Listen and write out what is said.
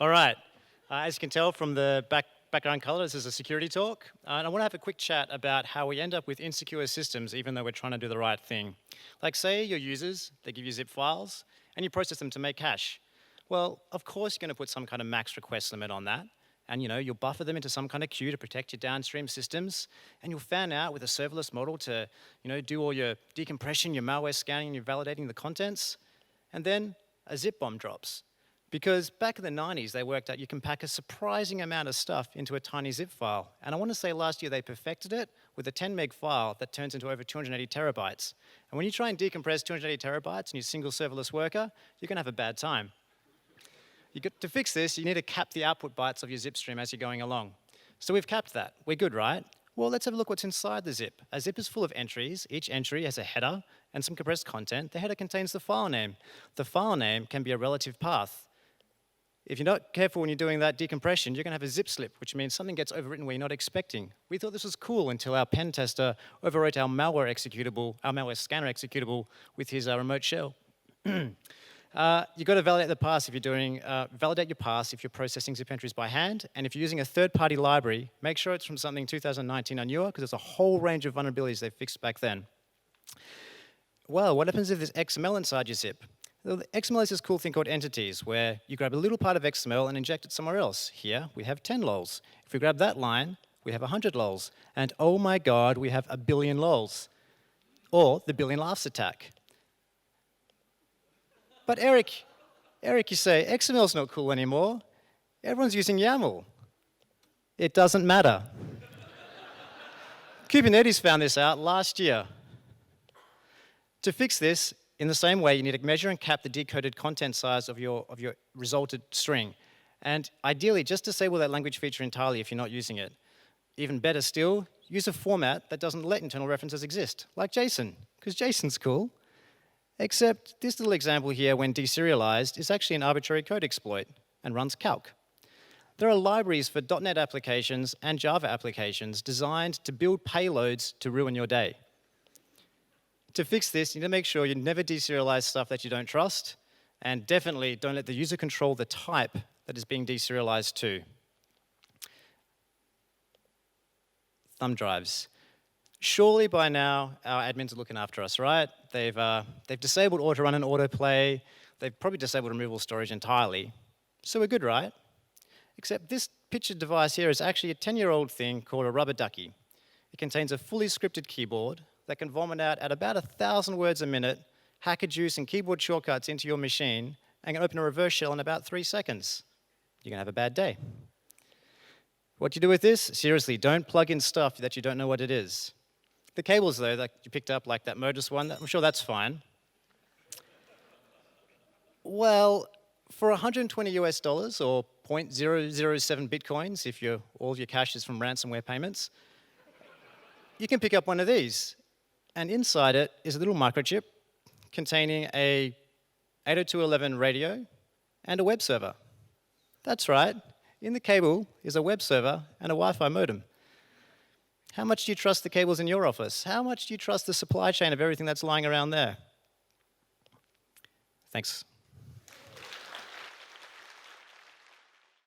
All right. As you can tell from the background color, this is a security talk. And I want to have a quick chat about how we end up with insecure systems even though we're trying to do the right thing. Like say your users, they give you zip files, and you process them to make cache. Well, of course you're going to put some kind of max request limit on that. And you'll buffer them into some kind of queue to protect your downstream systems. And you'll fan out with a serverless model to do all your decompression, your malware scanning, your validating the contents. And then a zip bomb drops. Because back in the 90s, they worked out you can pack a surprising amount of stuff into a tiny zip file. And I want to say last year they perfected it with a 10 meg file that turns into over 280 terabytes. And when you try and decompress 280 terabytes in your single serverless worker, you're going to have a bad time. To fix this, you need to cap the output bytes of your zip stream as you're going along. So we've capped that. We're good, right? Well, let's have a look what's inside the zip. A zip is full of entries. Each entry has a header and some compressed content. The header contains the file name. The file name can be a relative path. If you're not careful when you're doing that decompression, you're going to have a zip slip, which means something gets overwritten where you're not expecting. We thought this was cool until our pen tester overwrote our malware scanner executable with his remote shell. You've got to validate the pass if you're doing, validate your pass if you're processing zip entries by hand, and if you're using a third-party library, make sure it's from something 2019 or newer, because there's a whole range of vulnerabilities they fixed back then. Well, what happens if there's XML inside your zip? Well, the XML is this cool thing called entities, where you grab a little part of XML and inject it somewhere else. Here, we have 10 lols. If we grab that line, we have 100 lols. And oh my God, we have 1 billion lols. Or the billion laughs attack. But Eric, you say, XML's not cool anymore. Everyone's using YAML. It doesn't matter. Kubernetes found this out last year. To fix this, in the same way, you need to measure and cap the decoded content size of your resulted string. And ideally, just disable that language feature entirely if you're not using it. Even better still, use a format that doesn't let internal references exist, like JSON, because JSON's cool. Except this little example here, when deserialized, is actually an arbitrary code exploit and runs calc. There are libraries for .NET applications and Java applications designed to build payloads to ruin your day. To fix this, you need to make sure you never deserialize stuff that you don't trust, and definitely don't let the user control the type that is being deserialized to. Thumb drives. Surely by now, our admins are looking after us, right? They've disabled auto-run and autoplay. They've probably disabled removable storage entirely. So we're good, right? Except this pictured device here is actually a 10-year-old thing called a rubber ducky. It contains a fully scripted keyboard that can vomit out at about 1,000 words a minute, hacker juice and keyboard shortcuts into your machine, and can open a reverse shell in about 3 seconds. You're going to have a bad day. What do you do with this? Seriously, don't plug in stuff that you don't know what it is. The cables, though, that you picked up, like that Modus one, I'm sure that's fine. Well, for $120 US or 0.007 bitcoins, if all your cash is from ransomware payments, you can pick up one of these. And inside it is a little microchip containing a 802.11 radio and a web server. That's right. In the cable is a web server and a Wi-Fi modem. How much do you trust the cables in your office? How much do you trust the supply chain of everything that's lying around there? Thanks.